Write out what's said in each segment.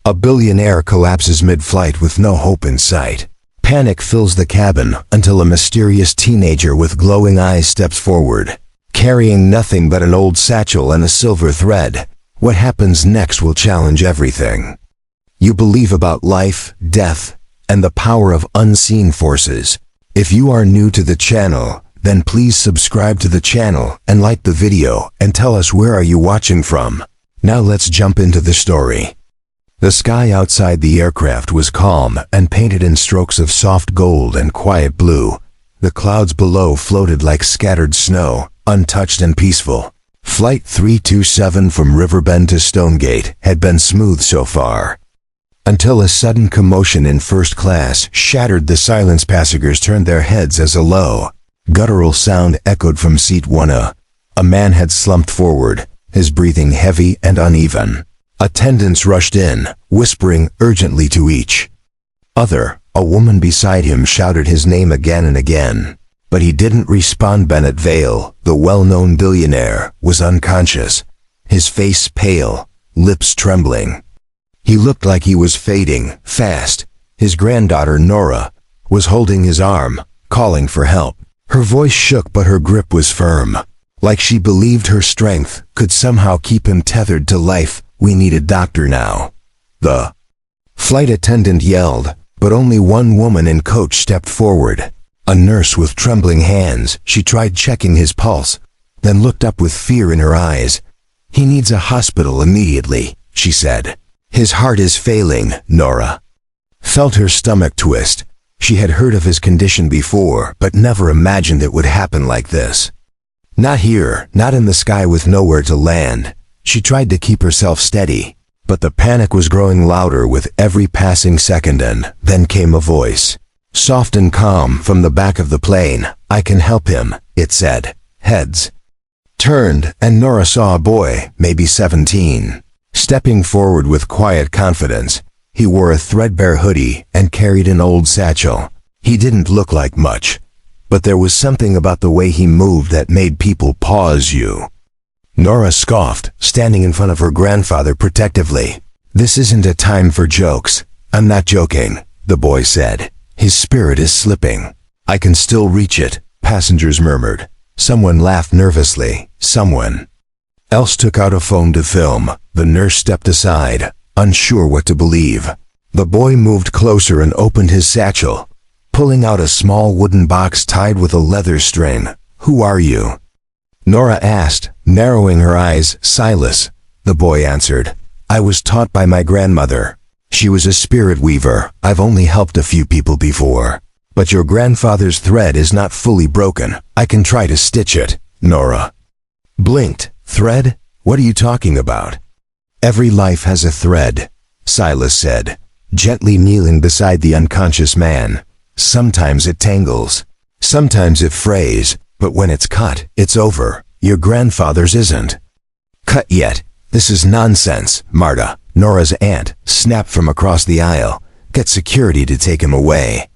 A billionaire collapses mid-flight with no hope in sight. Panic fills the cabin until a mysterious teenager with glowing eyes steps forward, carrying nothing but an old satchel and a silver thread. What happens next will challenge everything you believe about life, death, and the power of unseen forces. If you are new to the channel, then please subscribe to the channel and like the video and tell us where are you watching from. Now let's jump into the story. The sky outside the aircraft was calm and painted in strokes of soft gold and quiet blue. The clouds below floated like scattered snow, untouched and peaceful. Flight 327 from Riverbend to Stonegate had been smooth so far, until a sudden commotion in first class shattered the silence. Passengers turned their heads as a low, guttural sound echoed from seat 1A. A man had slumped forward, his breathing heavy and uneven. Attendants rushed in, whispering urgently to each other. A woman beside him shouted his name again and again, but he didn't respond. Bennett Vale, the well-known billionaire, was unconscious, his face pale, lips trembling. He looked like he was fading fast. His granddaughter, Nora, was holding his arm, calling for help. Her voice shook, but her grip was firm, like she believed her strength could somehow keep him tethered to life. "We need a doctor now," the flight attendant yelled, but only one woman in coach stepped forward, a nurse with trembling hands. She tried checking his pulse, then looked up with fear in her eyes. "He needs a hospital immediately," she said. "His heart is failing." Nora felt her stomach twist. She had heard of his condition before, but never imagined it would happen like this. Not here, not in the sky with nowhere to land. She tried to keep herself steady, but the panic was growing louder with every passing second. And then came a voice, soft and calm, from the back of the plane. "I can help him," it said. Heads turned, and Nora saw a boy, maybe 17, stepping forward with quiet confidence. He wore a threadbare hoodie and carried an old satchel. He didn't look like much, but there was something about the way he moved that made people pause. "You?" Nora scoffed, standing in front of her grandfather protectively. "This isn't a time for jokes." "I'm not joking," the boy said. "His spirit is slipping." "I can still reach it," passengers murmured. Someone laughed nervously. Someone else took out a phone to film. The nurse stepped aside, unsure what to believe. The boy moved closer and opened his satchel, pulling out a small wooden box tied with a leather string. "Who are you?" Nora asked, narrowing her eyes. "Silas," the boy answered. "I was taught by my grandmother. She was a spirit weaver. I've only helped a few people before. But your grandfather's thread is not fully broken. I can try to stitch it." Nora blinked. "Thread? What are you talking about?" "Every life has a thread," Silas said, gently kneeling beside the unconscious man. "Sometimes it tangles, sometimes it frays, but when it's cut, it's over. Your grandfather's isn't cut yet." "This is nonsense." Marta, Nora's aunt, snapped from across the aisle. "Get security to take him away."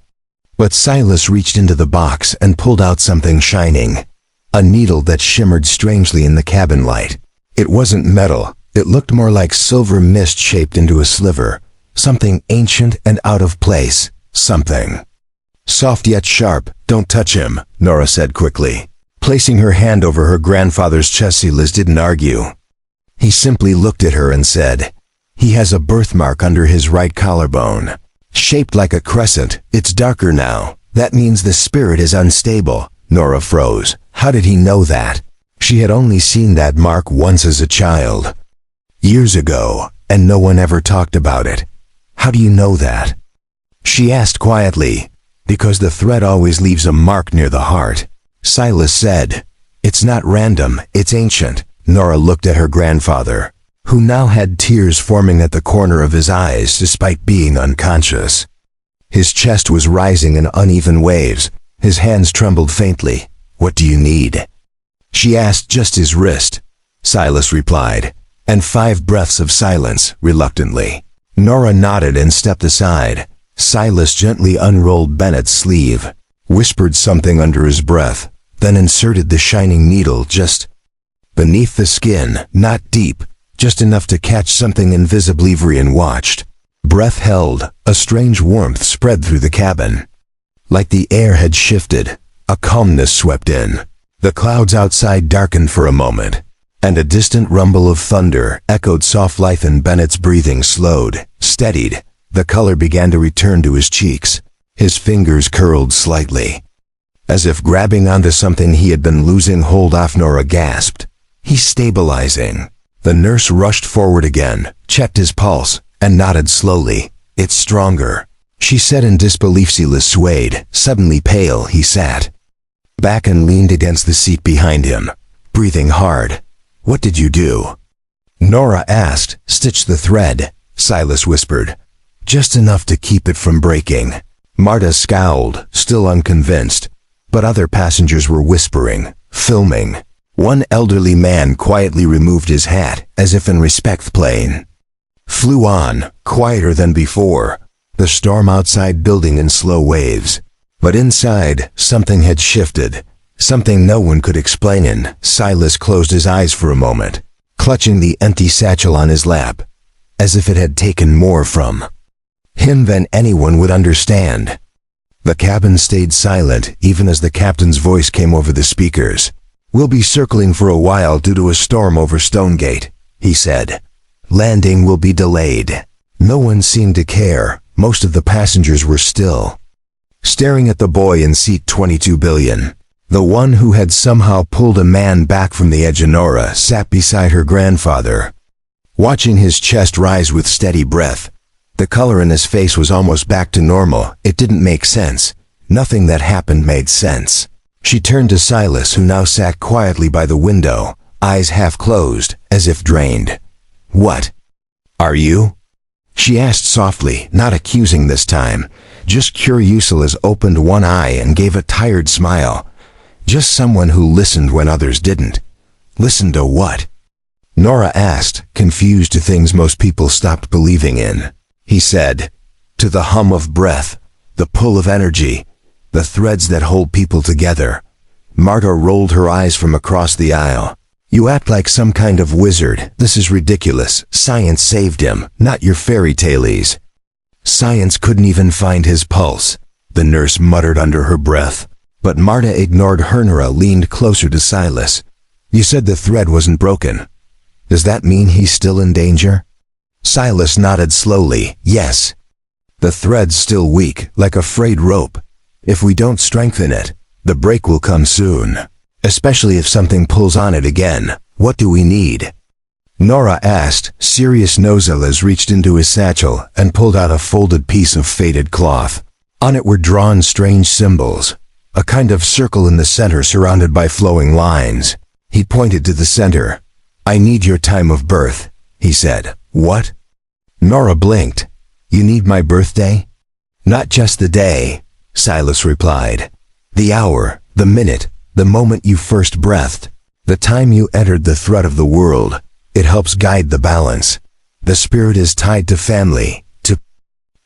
But Silas reached into the box and pulled out something shining, a needle that shimmered strangely in the cabin light. It wasn't metal. It looked more like silver mist shaped into a sliver, something ancient and out of place, something soft yet sharp. "Don't touch him," Nora said quickly, placing her hand over her grandfather's chest. Silas didn't argue. He simply looked at her and said, "He has a birthmark under his right collarbone, shaped like a crescent. It's darker now. That means the spirit is unstable." Nora froze. How did he know that? She had only seen that mark once as a child, years ago, and no one ever talked about it. "How do you know that?" she asked quietly. "Because the thread always leaves a mark near the heart," Silas said. "It's not random, it's ancient." Nora looked at her grandfather, who now had tears forming at the corner of his eyes despite being unconscious. His chest was rising in uneven waves. His hands trembled faintly. "What do you need?" she asked. "Just his wrist," Silas replied, and 5 breaths of silence, reluctantly. Nora nodded and stepped aside. Silas gently unrolled Bennett's sleeve, whispered something under his breath, then inserted the shining needle just beneath the skin, not deep, just enough to catch something invisible. Ivrian watched, Breath held, a strange warmth spread through the cabin. Like the air had shifted, a calmness swept in. The clouds outside darkened for a moment, and a distant rumble of thunder echoed soft life, and Bennett's breathing slowed, steadied. The color began to return to his cheeks. His fingers curled slightly, as if grabbing onto something he had been losing hold of. Nora gasped. "He's stabilizing." The nurse rushed forward again, checked his pulse, and nodded slowly. "It's stronger," she said in disbelief. Silas swayed. Suddenly pale, he sat back and leaned against the seat behind him, breathing hard. "What did you do?" Nora asked. "Stitch the thread," Silas whispered. "Just enough to keep it from breaking." Marta scowled, still unconvinced, but other passengers were whispering, filming. One elderly man quietly removed his hat, as if in respect. The plane flew on, quieter than before, the storm outside building in slow waves. But inside, something had shifted, something no one could explain. And Silas closed his eyes for a moment, clutching the empty satchel on his lap, as if it had taken more from him than anyone would understand. The cabin stayed silent, even as the captain's voice came over the speakers. "We'll be circling for a while due to a storm over Stonegate," he said. "Landing will be delayed." No one seemed to care. Most of the passengers were still staring at the boy in seat 22 billion. The one who had somehow pulled a man back from the edge. Nora sat beside her grandfather, watching his chest rise with steady breath. The color in his face was almost back to normal. It didn't make sense. Nothing that happened made sense. She turned to Silas, who now sat quietly by the window, eyes half closed, as if drained. "What are you?" she asked softly, not accusing this time, just curious. Silas opened one eye and gave a tired smile. Just someone who listened when others didn't. "Listen to what?" Nora asked, confused to things most people stopped believing in. He said, "To the hum of breath, the pull of energy, the threads that hold people together." Marta rolled her eyes from across the aisle. "You act like some kind of wizard. This is ridiculous. Science saved him, not your fairy tales." "Science couldn't even find his pulse," the nurse muttered under her breath. But Marta ignored her. Nora leaned closer to Silas. "You said the thread wasn't broken. Does that mean he's still in danger?" Silas nodded slowly. "Yes. The thread's still weak, like a frayed rope. If we don't strengthen it, the break will come soon. Especially if something pulls on it again. What do we need?" Nora asked. Serious. Silas reached into his satchel and pulled out a folded piece of faded cloth. On it were drawn strange symbols, a kind of circle in the center surrounded by flowing lines. He pointed to the center. "I need your time of birth," he said. "What?" Nora blinked. "You need my birthday?" "Not just the day," Silas replied. "The hour, the minute, the moment you first breathed, the time you entered the thread of the world. It helps guide the balance. The spirit is tied to family, to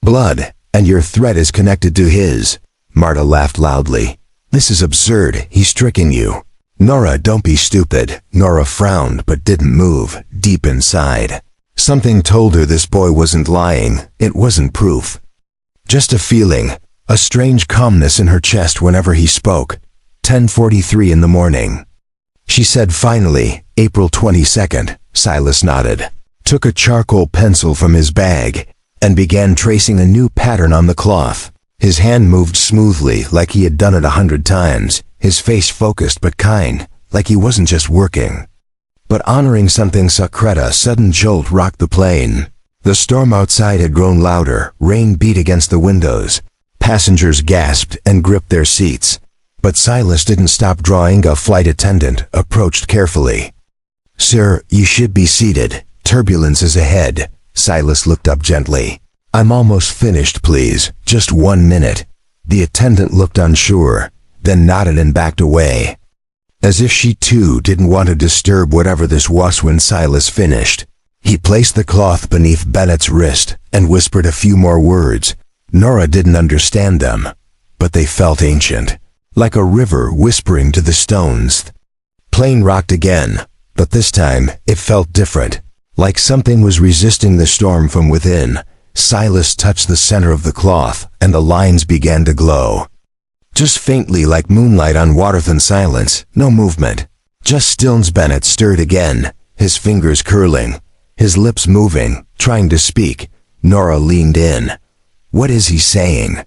blood, and your thread is connected to his." Marta laughed loudly. "This is absurd. He's tricking you." "Nora, don't be stupid." Nora frowned but didn't move. Deep inside, something told her this boy wasn't lying. It wasn't proof. Just a feeling, a strange calmness in her chest whenever he spoke. 10:43 in the morning, she said finally. "April 22nd, Silas nodded, took a charcoal pencil from his bag, and began tracing a new pattern on the cloth. His hand moved smoothly, like he had done it 100 times, his face focused but kind, like he wasn't just working, but honoring something sacred. A sudden jolt rocked the plane. The storm outside had grown louder. Rain beat against the windows. Passengers gasped and gripped their seats. But Silas didn't stop drawing. A flight attendant approached carefully. "Sir, you should be seated. Turbulence is ahead." Silas looked up gently. "I'm almost finished, please. Just 1 minute." The attendant looked unsure, then nodded and backed away, as if she too didn't want to disturb whatever this was. When Silas finished, he placed the cloth beneath Bennett's wrist and whispered a few more words. Nora didn't understand them, but they felt ancient, like a river whispering to the stones. Plane rocked again, but this time it felt different, like something was resisting the storm from within. Silas touched the center of the cloth, and the lines began to glow. Just faintly, like moonlight on water-thin silence, no movement. Just stillness. Bennett stirred again, his fingers curling, his lips moving, trying to speak. Nora leaned in. "What is he saying?"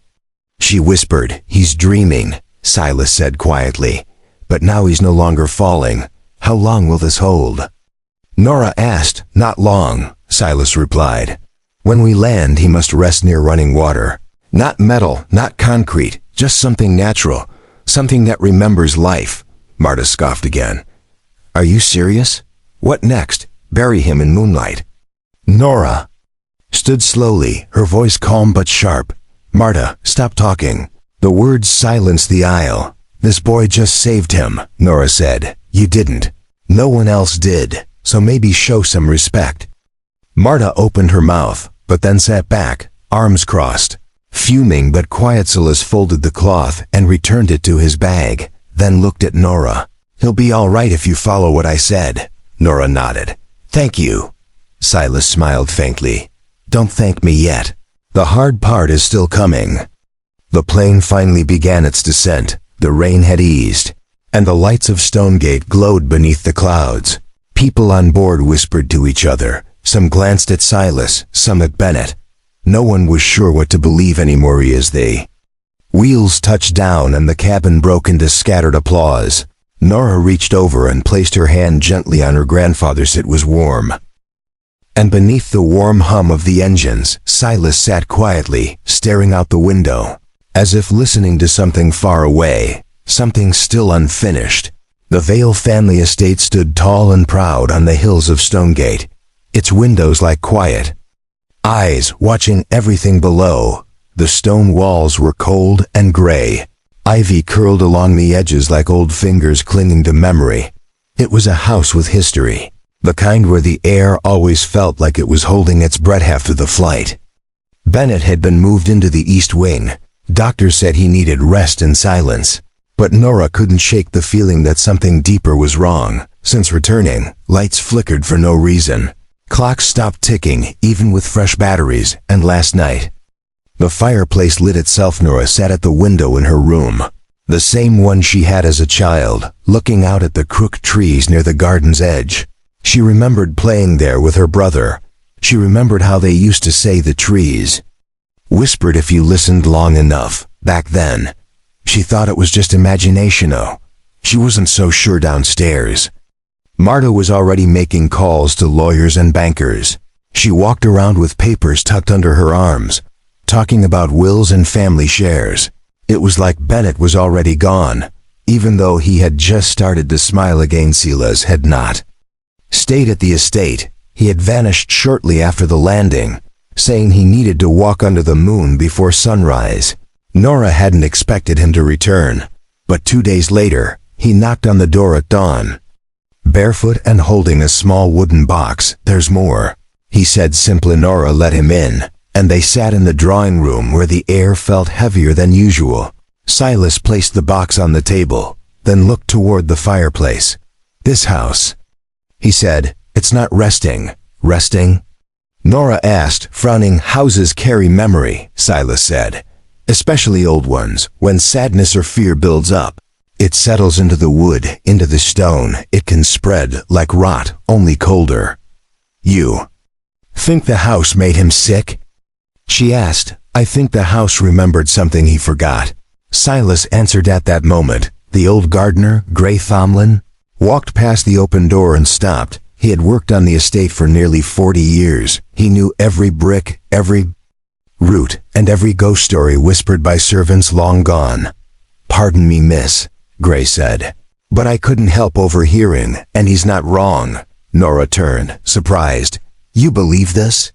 She whispered. "He's dreaming," Silas said quietly. "But now he's no longer falling. How long will this hold?" Nora asked. "Not long," Silas replied. "When we land, he must rest near running water. Not metal, not concrete, just something natural, something that remembers life." Marta scoffed again. "Are you serious? What next? Bury him in moonlight?" Nora stood slowly, her voice calm but sharp. "Marta, stop talking." The words silenced the aisle. "This boy just saved him," Nora said. "You didn't. No one else did, so maybe show some respect." Marta opened her mouth, but then sat back, arms crossed. Fuming but quiet, Silas folded the cloth and returned it to his bag, then looked at Nora. "He'll be all right if you follow what I said." Nora nodded. "Thank you." Silas smiled faintly. "Don't thank me yet. The hard part is still coming." The plane finally began its descent. The rain had eased, and the lights of Stonegate glowed beneath the clouds. People on board whispered to each other. Some glanced at Silas, some at Bennett. No one was sure what to believe anymore as the wheels touched down and the cabin broke into scattered applause. Nora reached over and placed her hand gently on her grandfather's. It was warm. And beneath the warm hum of the engines, Silas sat quietly, staring out the window, as if listening to something far away, something still unfinished. The Vale family estate stood tall and proud on the hills of Stonegate, its windows like quiet eyes watching everything below. The stone walls were cold and gray. Ivy curled along the edges like old fingers clinging to memory. It was a house with history, the kind where the air always felt like it was holding its breath after the flight. Bennett had been moved into the East Wing. Doctors said he needed rest and silence. But Nora couldn't shake the feeling that something deeper was wrong. Since returning, lights flickered for no reason. Clocks stopped ticking, even with fresh batteries, and last night, the fireplace lit itself. Nora sat at the window in her room, the same one she had as a child, looking out at the crooked trees near the garden's edge. She remembered playing there with her brother. She remembered how they used to say the trees whispered if you listened long enough. Back then, she thought it was just imagination. Oh, she wasn't so sure downstairs. Marta was already making calls to lawyers and bankers. She walked around with papers tucked under her arms, talking about wills and family shares. It was like Bennett was already gone, even though he had just started to smile again. Silas had not stayed at the estate. He had vanished shortly after the landing, saying he needed to walk under the moon before sunrise. Nora hadn't expected him to return, but 2 days later, he knocked on the door at dawn. Barefoot and holding a small wooden box. "There's more," he said simply. Nora let him in, and they sat in the drawing room where the air felt heavier than usual. Silas placed the box on the table, then looked toward the fireplace. "This house," he said, "it's not resting." "Resting?" Nora asked, frowning. "Houses carry memory," Silas said, "especially old ones. When sadness or fear builds up, it settles into the wood, into the stone. It can spread like rot, only colder." "You think the house made him sick?" she asked. "I think the house remembered something he forgot." Silas answered at that moment. The old gardener, Gray Thomlin, walked past the open door and stopped. He had worked on the estate for nearly 40 years. He knew every brick, every root, and every ghost story whispered by servants long gone. "Pardon me, miss," Gray said, "but I couldn't help overhearing, and he's not wrong." Nora turned, surprised. "You believe this?"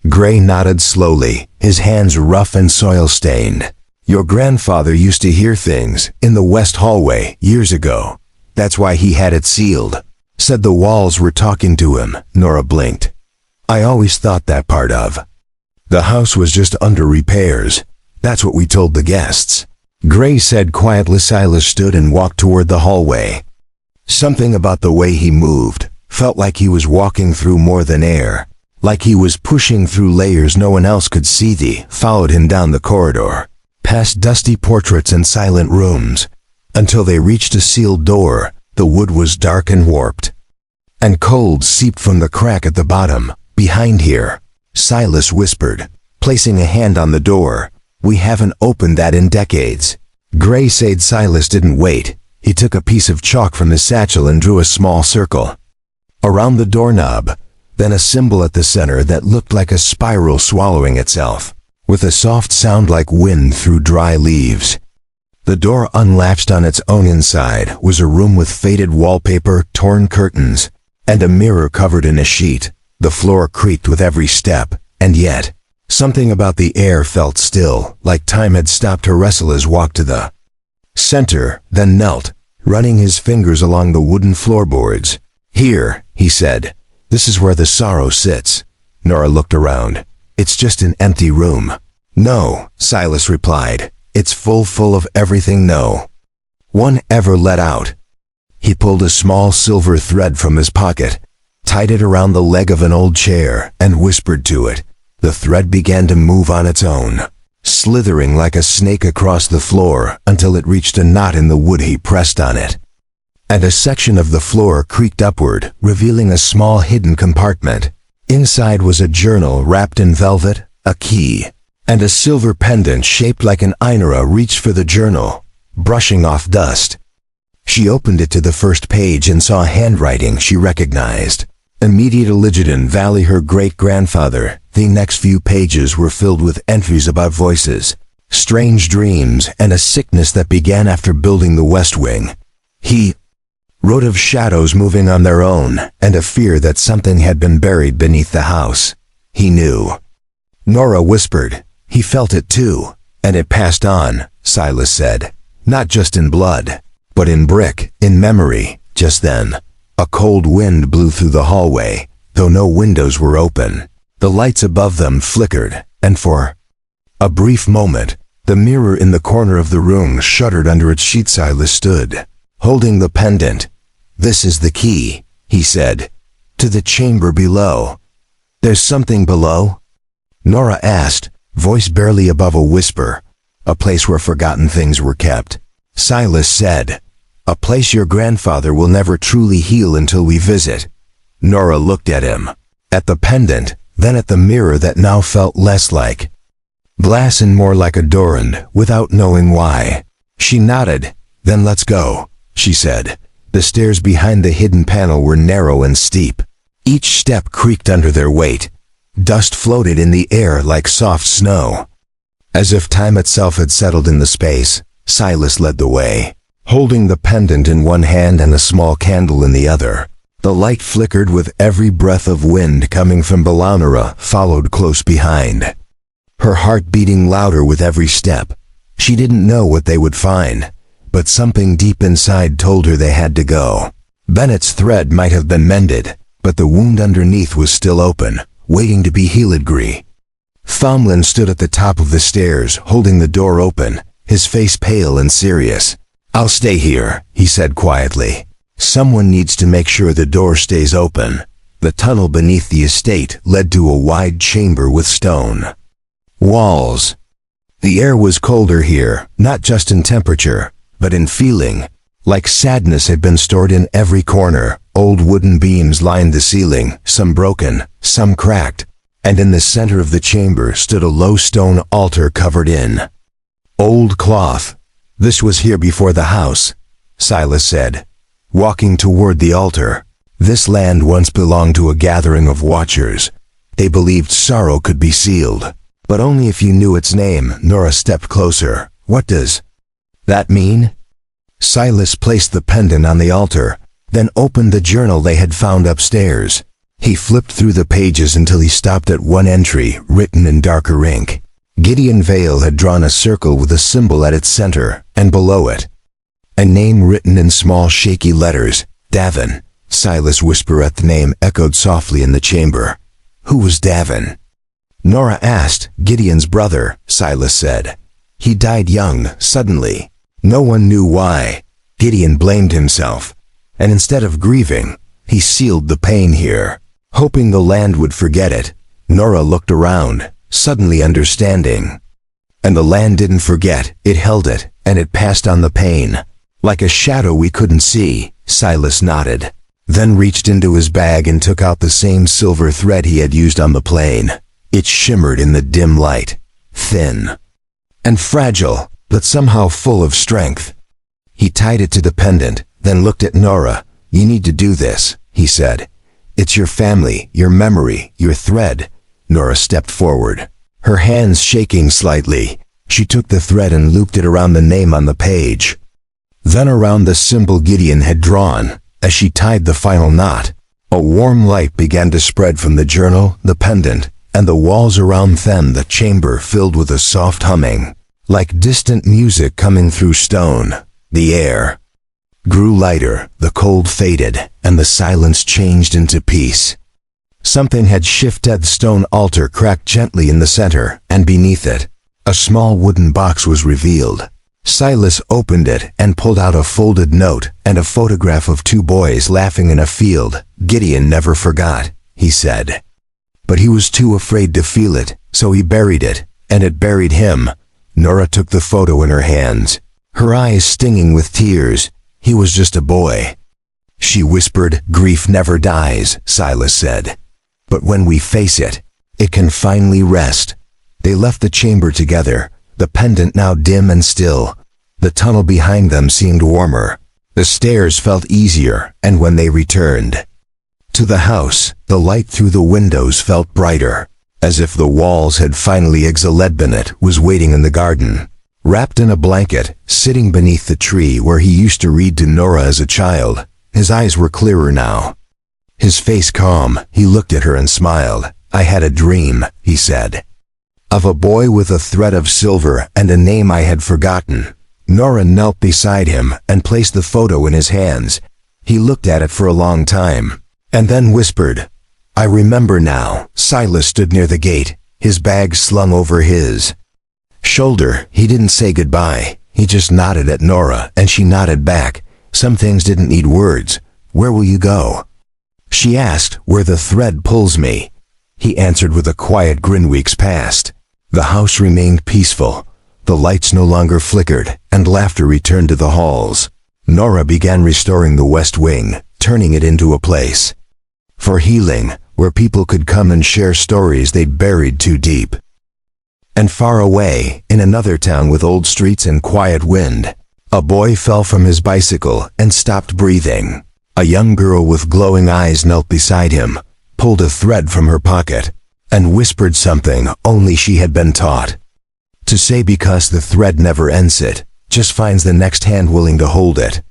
Gray nodded slowly, his hands rough and soil-stained. "Your grandfather used to hear things in the west hallway years ago. That's why he had it sealed. Said the walls were talking to him." Nora blinked. "I always thought that part of the house was just under repairs. That's what we told the guests." Gray said quietly. Silas stood and walked toward the hallway. Something about the way he moved felt like he was walking through more than air, like he was pushing through layers no one else could see. They followed him down the corridor, past dusty portraits and silent rooms, until they reached a sealed door. The wood was dark and warped, and cold seeped from the crack at the bottom. "Behind here," Silas whispered, placing a hand on the door. "We haven't opened that in decades." Gray said. Silas didn't wait. He took a piece of chalk from his satchel and drew a small circle around the doorknob, then a symbol at the center that looked like a spiral swallowing itself, with a soft sound like wind through dry leaves. The door unlatched on its own. Inside was a room with faded wallpaper, torn curtains, and a mirror covered in a sheet. The floor creaked with every step, and yet, something about the air felt still, like time had stopped to wrestle. As walked to the center, then knelt, running his fingers along the wooden floorboards. "Here," he said. "This is where the sorrow sits." Nora looked around. "It's just an empty room." "No," Silas replied. "It's full of everything no one ever let out." He pulled a small silver thread from his pocket, tied it around the leg of an old chair, and whispered to it. The thread began to move on its own, slithering like a snake across the floor until it reached a knot in the wood. He pressed on it, and a section of the floor creaked upward, revealing a small hidden compartment. Inside was a journal wrapped in velvet, a key, and a silver pendant shaped like an Ainara reached for the journal, brushing off dust. She opened it to the first page and saw handwriting she recognized. Immediate Eligidon Valley, her great-grandfather. The next few pages were filled with entries about voices, strange dreams, and a sickness that began after building the West Wing. He wrote of shadows moving on their own, and a fear that something had been buried beneath the house. He knew. Nora whispered. He felt it too, and it passed on, Silas said. Not just in blood, but in brick, in memory. Just then, a cold wind blew through the hallway, though no windows were open. The lights above them flickered, and for a brief moment, the mirror in the corner of the room shuddered under its sheet. Silas stood, holding the pendant. "This is the key," he said, "to the chamber below." "There's something below?" Nora asked, voice barely above a whisper. "A place where forgotten things were kept," Silas said. "A place your grandfather will never truly heal until we visit." Nora looked at him, at the pendant, then at the mirror that now felt less like glass and more like a door, and without knowing why, she nodded. "Then let's go," she said. The stairs behind the hidden panel were narrow and steep. Each step creaked under their weight. Dust floated in the air like soft snow. As if time itself had settled in the space, Silas led the way, holding the pendant in one hand and a small candle in the other. The light flickered with every breath of wind coming from Billionaire, followed close behind, her heart beating louder with every step. She didn't know what they would find, but something deep inside told her they had to go. Bennett's thread might have been mended, but the wound underneath was still open, waiting to be healed. Thomlin stood at the top of the stairs, holding the door open, his face pale and serious. "I'll stay here," he said quietly. "Someone needs to make sure the door stays open." The tunnel beneath the estate led to a wide chamber with stone walls. The air was colder here, not just in temperature, but in feeling, like sadness had been stored in every corner. Old wooden beams lined the ceiling, some broken, some cracked, and in the center of the chamber stood a low stone altar covered in old cloth. "This was here before the house," Silas said, walking toward the altar. "This land once belonged to a gathering of watchers. They believed sorrow could be sealed, but only if you knew its name." Nora stepped closer. "What does that mean?" Silas placed the pendant on the altar, then opened the journal they had found upstairs. He flipped through the pages until he stopped at one entry, written in darker ink. Gideon Vale had drawn a circle with a symbol at its center, and below it, a name written in small shaky letters. "Davin." Silas' whisper at the name echoed softly in the chamber. "Who was Davin?" Nora asked. "Gideon's brother," Silas said. "He died young, suddenly. No one knew why. Gideon blamed himself, and instead of grieving, he sealed the pain here." Hoping the land would forget it, Nora looked around, suddenly understanding. And the land didn't forget, it held it, and it passed on the pain. Like a shadow we couldn't see, Silas nodded, then reached into his bag and took out the same silver thread he had used on the plane. It shimmered in the dim light, thin and fragile, but somehow full of strength. He tied it to the pendant, then looked at Nora. "You need to do this," he said. "It's your family, your memory, your thread." Nora stepped forward, her hands shaking slightly. She took the thread and looped it around the name on the page, then around the symbol Gideon had drawn. As she tied the final knot, a warm light began to spread from the journal, the pendant, and the walls around them. The chamber filled with a soft humming, like distant music coming through stone. The air grew lighter, the cold faded, and the silence changed into peace. Something had shifted. The stone altar cracked gently in the center, and beneath it, a small wooden box was revealed. Silas opened it and pulled out a folded note and a photograph of two boys laughing in a field. "Gideon never forgot," he said. But he was too afraid to feel it, so he buried it, and it buried him. Nora took the photo in her hands, her eyes stinging with tears. "He was just a boy," she whispered. "Grief never dies," Silas said. "But when we face it, it can finally rest." They left the chamber together, the pendant now dim and still. The tunnel behind them seemed warmer. The stairs felt easier, and when they returned to the house, the light through the windows felt brighter, as if the walls had finally exhaled. Bennett was waiting in the garden, wrapped in a blanket, sitting beneath the tree where he used to read to Nora as a child. His eyes were clearer now, his face calm. He looked at her and smiled. "I had a dream," he said, "of a boy with a thread of silver and a name I had forgotten." Nora knelt beside him and placed the photo in his hands. He looked at it for a long time, and then whispered, "I remember now." Silas stood near the gate, his bag slung over his shoulder. He didn't say goodbye. He just nodded at Nora, and she nodded back. Some things didn't need words. "Where will you go?" she asked. "Where the thread pulls me," he answered with a quiet grin. Weeks passed. The house remained peaceful. The lights no longer flickered, and laughter returned to the halls. Nora began restoring the West Wing, turning it into a place for healing, where people could come and share stories they'd buried too deep. And far away, in another town with old streets and quiet wind, a boy fell from his bicycle and stopped breathing. A young girl with glowing eyes knelt beside him, pulled a thread from her pocket, and whispered something only she had been taught to say, because the thread never ends, it just finds the next hand willing to hold it.